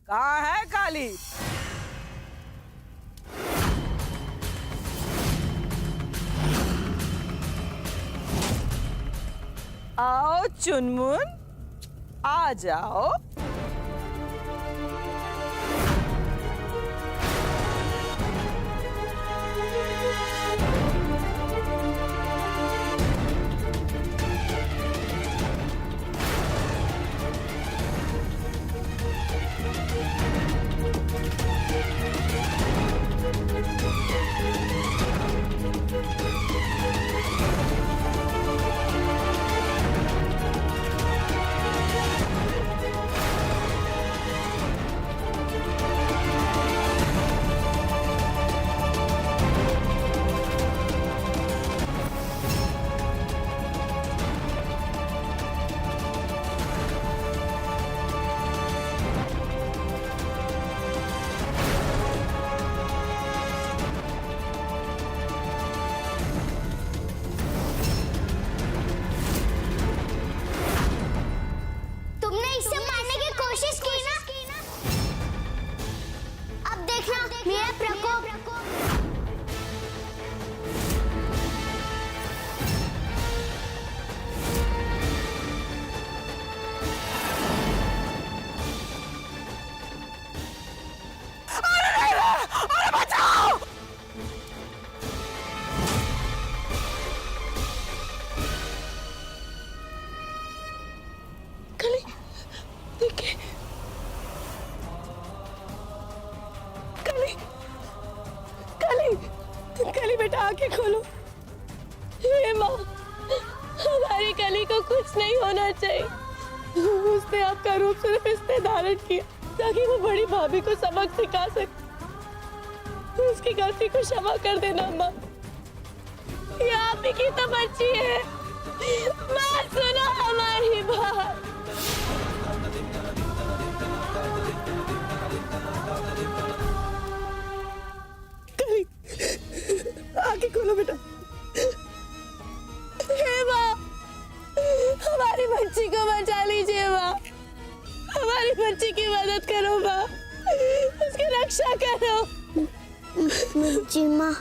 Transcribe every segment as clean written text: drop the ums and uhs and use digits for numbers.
कहाँ है काली? आओ चुनमुन, आ जाओ। कली बेटा आंखें खोलो। हे माँ, हमारी कली को कुछ नहीं होना चाहिए। उसने आपका रूप सिर्फ इसने धारण किया ताकि वो बड़ी भाभी को सबक सिखा सके। उसकी गलती को क्षमा कर देना माँ। ये आप ही की तो बच्ची है। माँ सुनो हमारी बात। आंखें खोलो बेटा। हे माँ, हमारी बच्ची को बचा लीजिए माँ। हमारी बच्ची की मदद करो माँ, उसकी रक्षा करो। जी माँ।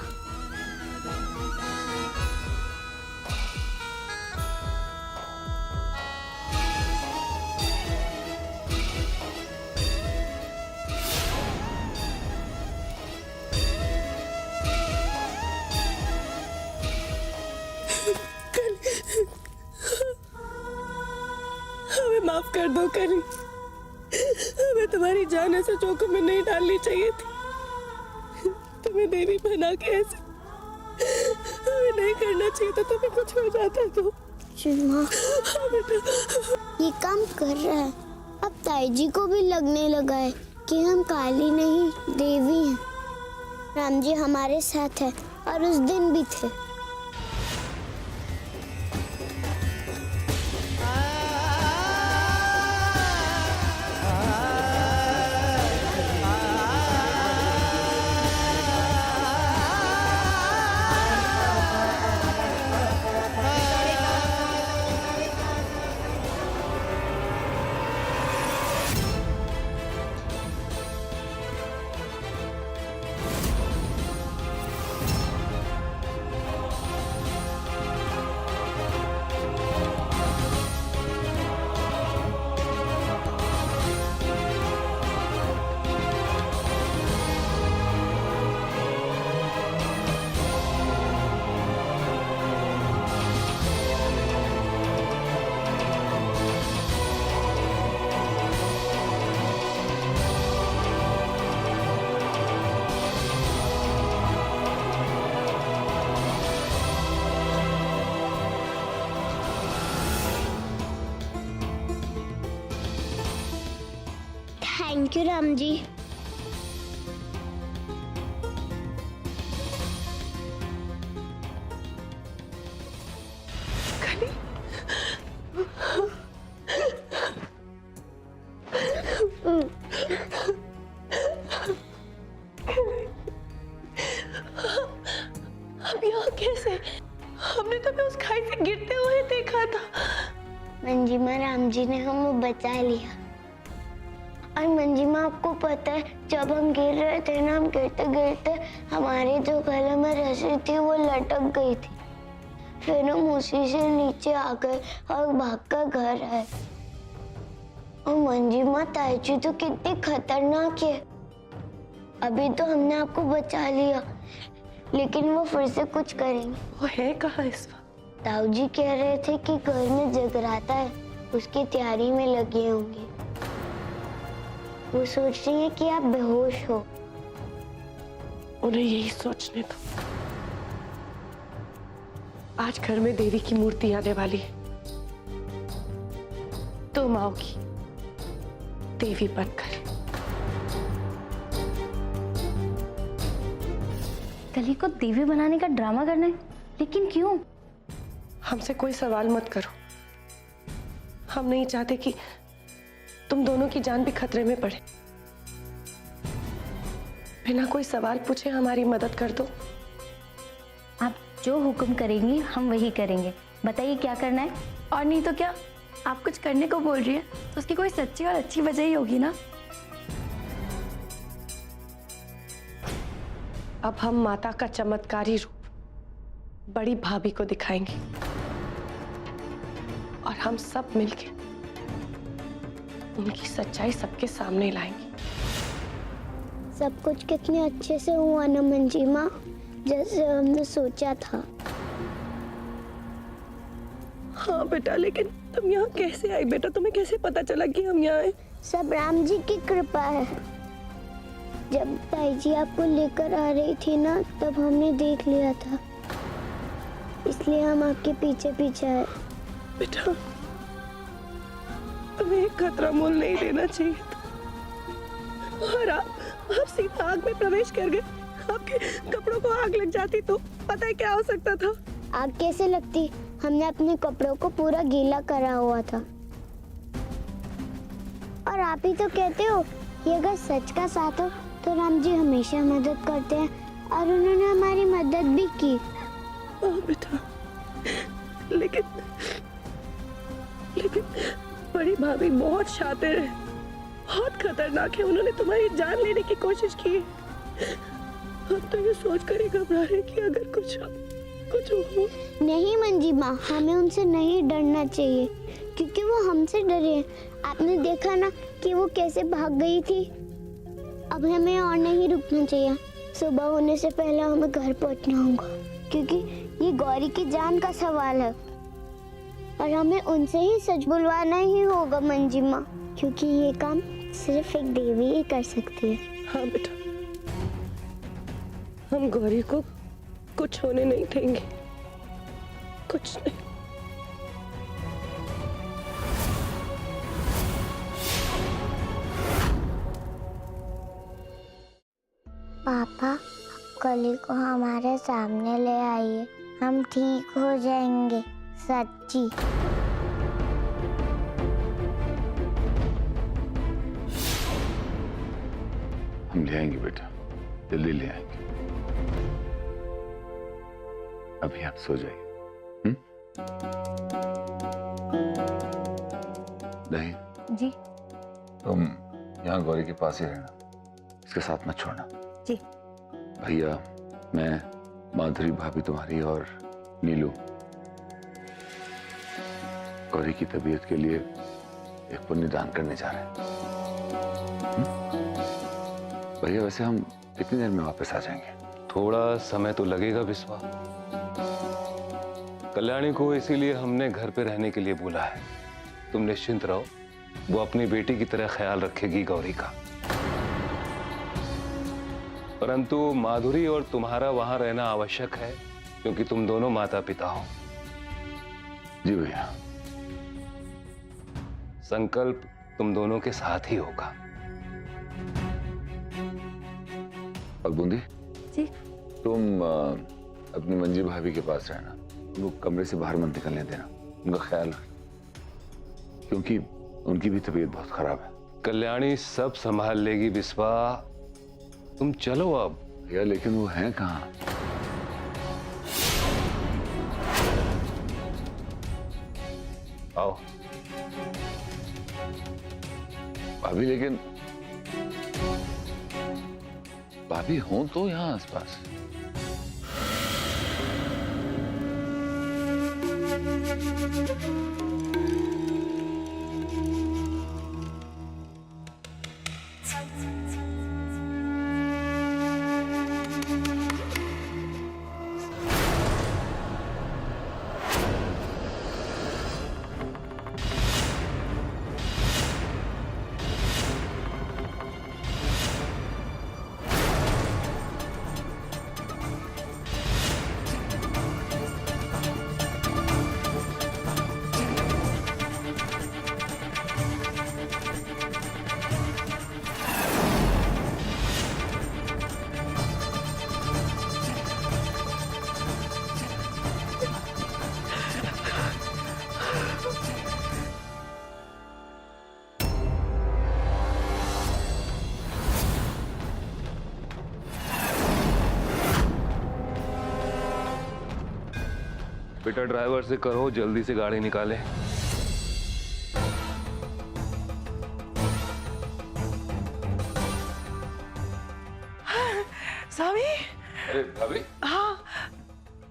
हमें माफ कर दो कली। हमें तुम्हारी जान ऐसे जोखिम में नहीं डालनी चाहिए थी। तुम्हें देवी बना के ऐसे हमें नहीं करना चाहिए था। तुम्हें कुछ हो जाता तो। माँ, ये काम कर रहा है। अब ताई जी को भी लगने लगा है कि हम काली नहीं देवी हैं। राम जी हमारे साथ है और उस दिन भी थे। Thank you Ram ji. अब यहाँ कैसे? हमने तो उस खाई से गिरते हुए देखा था। मंजिमा, राम जी ने हमें बचा लिया। और मंजिमा, आपको पता है जब हम गिर रहे थे ना, हम गिरते गिरते हमारी जो गले में रस्सी थी वो लटक गई थी। फिर हम उसी से नीचे आ गए और भागकर घर आए। और मंजिमा, ताईजी तो कितनी खतरनाक है। अभी तो हमने आपको बचा लिया, लेकिन वो फिर से कुछ करेंगे। वो है कहाँ इस वक्त? ताऊ जी कह रहे थे कि घर में जगराता है, उसकी तैयारी में लगे होंगे। वो सोच रही है कि आप बेहोश हो। उन्हें यही सोचने दो। आज घर में देवी की मूर्ति आने वाली है। तुम आओगी देवी बनकर। कली को देवी बनाने का ड्रामा करना है, लेकिन क्यों? हमसे कोई सवाल मत करो। हम नहीं चाहते कि तुम दोनों की जान भी खतरे में पड़े। बिना कोई सवाल पूछे हमारी मदद कर दो। आप जो हुक्म करेंगी हम वही करेंगे। बताइए क्या करना है? और नहीं तो क्या, आप कुछ करने को बोल रही है तो उसकी कोई सच्ची और अच्छी वजह ही होगी ना। अब हम माता का चमत्कारी रूप बड़ी भाभी को दिखाएंगे और हम सब मिलके उनकी सच्चाई सबके सामने लाएंगे। सब कुछ कितने अच्छे से हुआ ना मंजिमा, जैसे हमने सोचा था। हाँ बेटा, लेकिन तुम यहाँ कैसे आई बेटा? तुम्हें कैसे पता चला कि हम यहाँ आए? सब राम जी की कृपा है। जब ताई जी आपको लेकर आ रही थी ना, तब हमने देख लिया था, इसलिए हम आपके पीछे पीछे आए। बेटा, तुम्हें एक खतरा मोल नहीं लेना चाहिए था। और आप सीधा आग में प्रवेश कर गए। आपके कपड़ों को आग लग जाती तो पता है क्या हो सकता था? आग कैसे लगती? हमने अपने कपड़ों को पूरा गीला करा हुआ था। और आप ही तो कहते हो कि अगर सच का साथ हो तो राम जी हमेशा मदद करते हैं, और उन्होंने हमारी मदद भी की। ओह बेटा, लेकिन बड़ी भाभी बहुत शातिर है, बहुत खतरनाक है। उन्होंने तुम्हारी जान लेने की कोशिश की। हम तो ये सोच कर ही घबरा रहे कि अगर कुछ हो। नहीं मंजिमा, हमें उनसे नहीं डरना चाहिए, क्योंकि वो हमसे डरे हैं। आपने देखा ना कि वो कैसे भाग गई थी। अब हमें और नहीं रुकना चाहिए। सुबह होने से पहले हमें घर पहुंचना होगा, क्योंकि ये गौरी की जान का सवाल है। और हमें उनसे ही सच बुलवाना ही होगा मंजिमा, क्योंकि ये काम सिर्फ एक देवी ही कर सकती है। हाँ बेटा, हम गौरी को कुछ होने नहीं देंगे, कुछ नहीं। पापा, कली को हमारे सामने ले आइए, हम ठीक हो जाएंगे, सच्ची। हम ले आएंगे बेटा, जल्दी ले आएंगे। अभी आप सो जाइए। नहीं जी तुम यहाँ गौरी के पास ही रहना, इसके साथ मत छोड़ना। जी। भैया, मैं, माधुरी भाभी तुम्हारी और नीलू गौरी की तबीयत के लिए एक पुण्य दान करने जा रहे हैं। भैया, वैसे हम कितनी देर में वापस आ जाएंगे? थोड़ा समय तो लगेगा विश्वा। कल्याणी को इसीलिए हमने घर पे रहने के लिए बोला है। तुम निश्चिंत रहो, वो अपनी बेटी की तरह ख्याल रखेगी गौरी का। परंतु माधुरी और तुम्हारा वहां रहना आवश्यक है, क्योंकि तुम दोनों माता पिता हो। जी भैया। संकल्प तुम दोनों के साथ ही होगा। पगबूंदी जी। तुम अपनी मंजी भाभी के पास रहना, उनको कमरे से बाहर मत निकलने देना, उनका ख्याल रखना, क्योंकि उनकी भी तबीयत बहुत खराब है। कल्याणी सब संभाल लेगी विश्वा, तुम चलो अब। भैया, लेकिन वो हैं कहाँ? आओ। भाभी, लेकिन भाभी हो तो यहाँ आसपास। बेटा ड्राइवर से कहो जल्दी से गाड़ी निकाले। स्वामी। अरे भाभी, हाँ।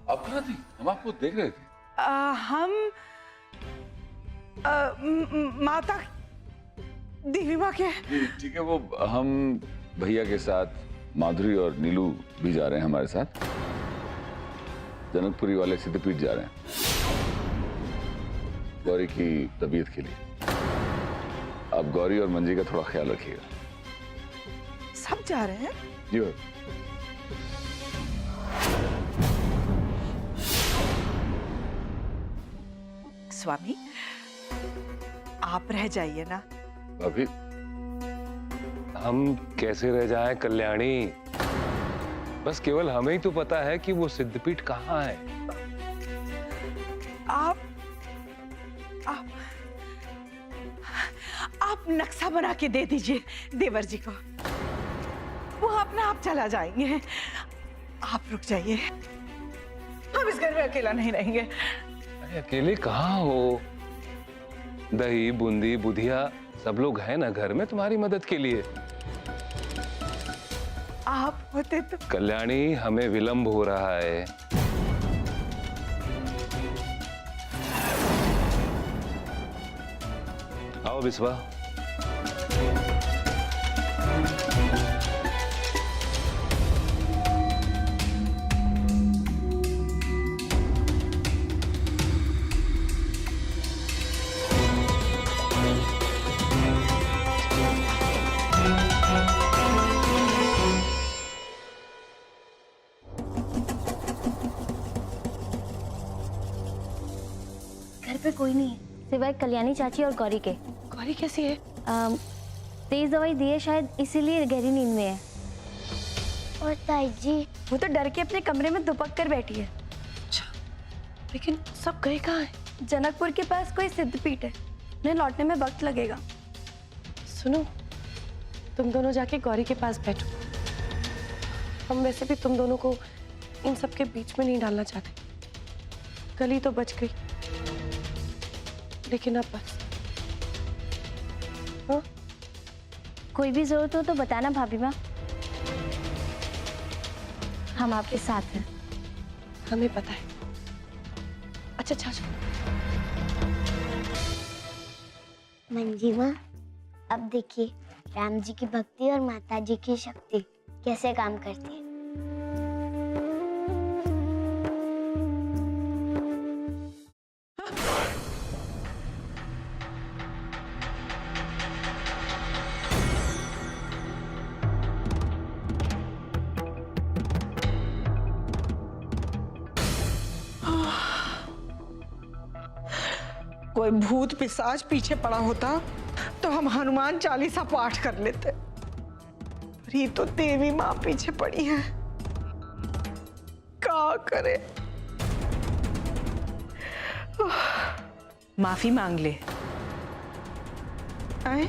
आप कहाँ थी? हम आपको देख रहे थे। हम माता देवी माँ के। ठीक है, वो हम भैया के साथ माधुरी और नीलू भी जा रहे हैं हमारे साथ। जनकपुरी वाले सिद्धपीठ जा रहे हैं गौरी की तबीयत के लिए। आप गौरी और मंजी का थोड़ा ख्याल रखिएगा। सब जा रहे हैं? जी हो। स्वामी, आप रह जाइए ना। अभी हम कैसे रह जाएं कल्याणी? बस केवल हमें ही तो पता है कि वो सिद्धपीठ कहाँ है। आप नक्शा बना के दे दीजिए देवर जी को, वो अपना आप चला जाएंगे। आप रुक जाइए, हम इस घर में अकेला नहीं रहेंगे। अरे अकेले कहाँ हो? दही बूंदी बुधिया सब लोग हैं ना घर में तुम्हारी मदद के लिए। आप होते तो। कल्याणी, हमें विलंब हो रहा है। आओ बिस्वा। घर पे कोई नहीं है सिवाय कल्याणी चाची और गौरी के। गौरी कैसी है? तेज दवाई दी है, शायद इसीलिए गहरी नींद में है। और ताई जी? वो तो डर के अपने कमरे में दुपक कर बैठी है। अच्छा, लेकिन सब गए कहाँ हैं? जनकपुर के पास कोई सिद्धपीठ है, उन्हें लौटने में वक्त लगेगा। सुनो, तुम दोनों जाके गौरी के पास बैठो। हम वैसे भी तुम दोनों को इन सब के बीच में नहीं डालना चाहते। गली तो बच गई, लेकिन अब बस। हाँ? कोई भी जरूरत हो तो बताना भाभी माँ, हम आपके साथ हैं। हमें पता है। अच्छा चाचू। मंजी माँ, अब देखिए राम जी की भक्ति और माता जी की शक्ति कैसे काम करती है। कोई भूत पिशाच पीछे पड़ा होता तो हम हनुमान चालीसा पाठ कर लेते, पर ये तो देवी माँ पीछे पड़ी है। क्या करे? माफी मांग ले। आए?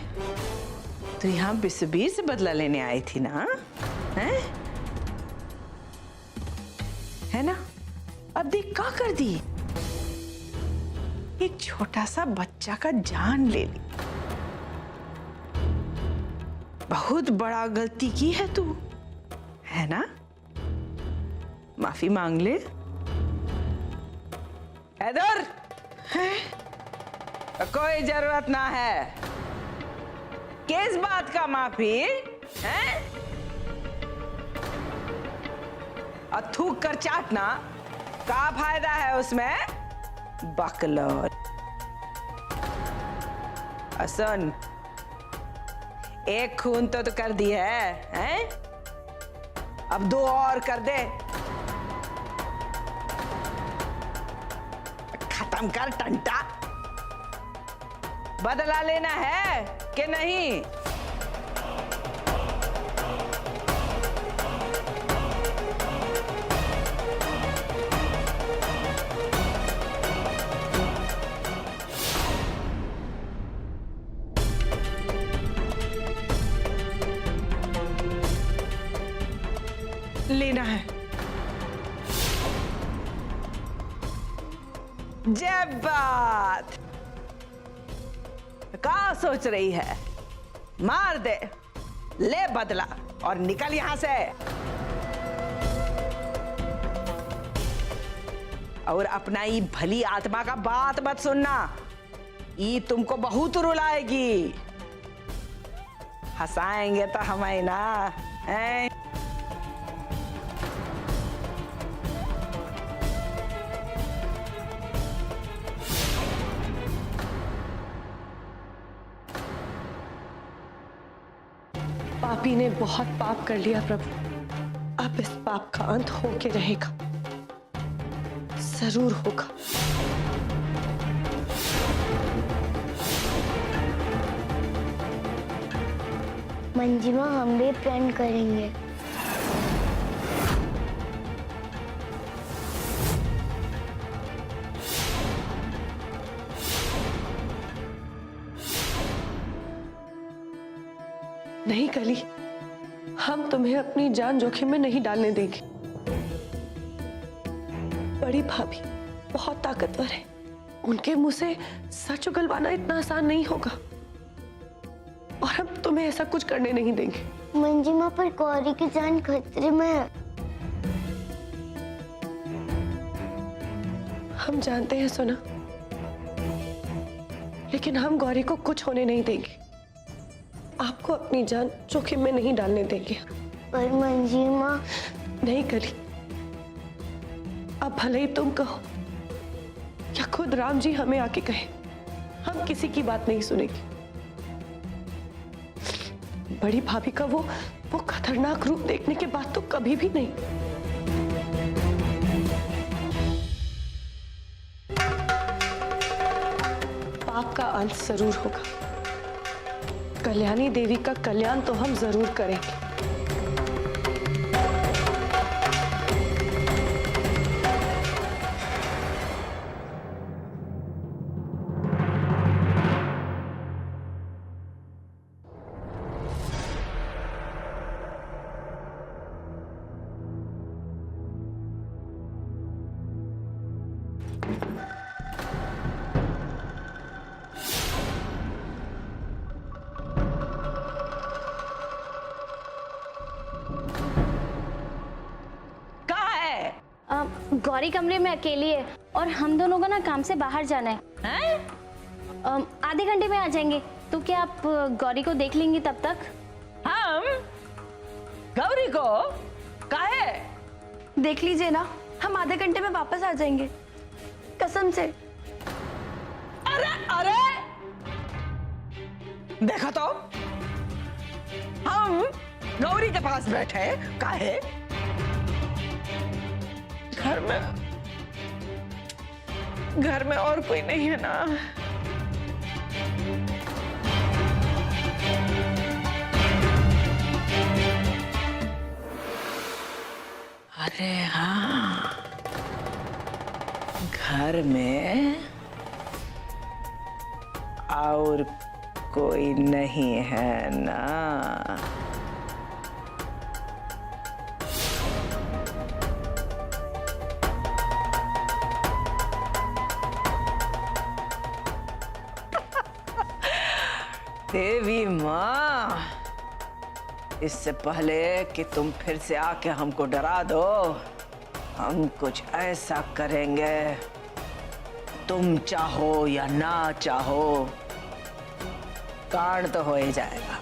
तो यहाँ बिस्बीर से बदला लेने आई थी ना? हैं? है ना? अब देख क्या कर दी, एक छोटा सा बच्चा का जान ले ली। बहुत बड़ा गलती की है तू, है ना? माफी मांग ले। हैदर, कोई जरूरत ना है। किस बात का माफी है? और थूक कर चाटना का फायदा है उसमें? बकलोल। सुन, एक खून तो कर दी है, हैं? अब 2 और कर दे। खत्म कर टंटा। बदला लेना है कि नहीं? लेना है। जय बात। क्या सोच रही है? मार दे, ले बदला और निकल यहां से। और अपना ये भली आत्मा का बात मत सुनना, ये तुमको बहुत रुलाएगी। हंसाएंगे तो हमें ना, हैं? पापी ने बहुत पाप कर लिया प्रभु, अब इस पाप का अंत होके रहेगा, जरूर होगा। मंजिमा, हम भी प्रण करेंगे। नहीं कली, हम तुम्हें अपनी जान जोखिम में नहीं डालने देंगे। बड़ी भाभी बहुत ताकतवर है, उनके मुंह से सच उगलवाना इतना आसान नहीं होगा, और हम तुम्हें ऐसा कुछ करने नहीं देंगे। मंजिमा, पर गौरी की जान खतरे में है। हम जानते हैं सोना, लेकिन हम गौरी को कुछ होने नहीं देंगे, आपको अपनी जान जोखिम में नहीं डालने देंगे। पर मंजिमा। नहीं कली, अब भले ही तुम कहो या खुद राम जी हमें आके कहे, हम किसी की बात नहीं सुनेंगे। बड़ी भाभी का वो खतरनाक रूप देखने के बाद तो कभी भी नहीं। पाप का अंत जरूर होगा, कल्याणी देवी का कल्याण तो हम जरूर करेंगे। गौरी कमरे में अकेली है और हम दोनों को ना काम से बाहर जाना है। आधे घंटे में आ जाएंगे, तो क्या आप गौरी को देख लेंगी तब तक? हम गौरी को काहे? देख लीजिए ना, हम आधे घंटे में वापस आ जाएंगे, कसम से। अरे अरे, देखो तो, हम गौरी के पास बैठे काहे? घर में और कोई नहीं है ना? अरे हाँ, घर में और कोई नहीं है ना? देवी माँ, इससे पहले कि तुम फिर से आके हमको डरा दो, हम कुछ ऐसा करेंगे, तुम चाहो या ना चाहो कांड तो हो ही जाएगा।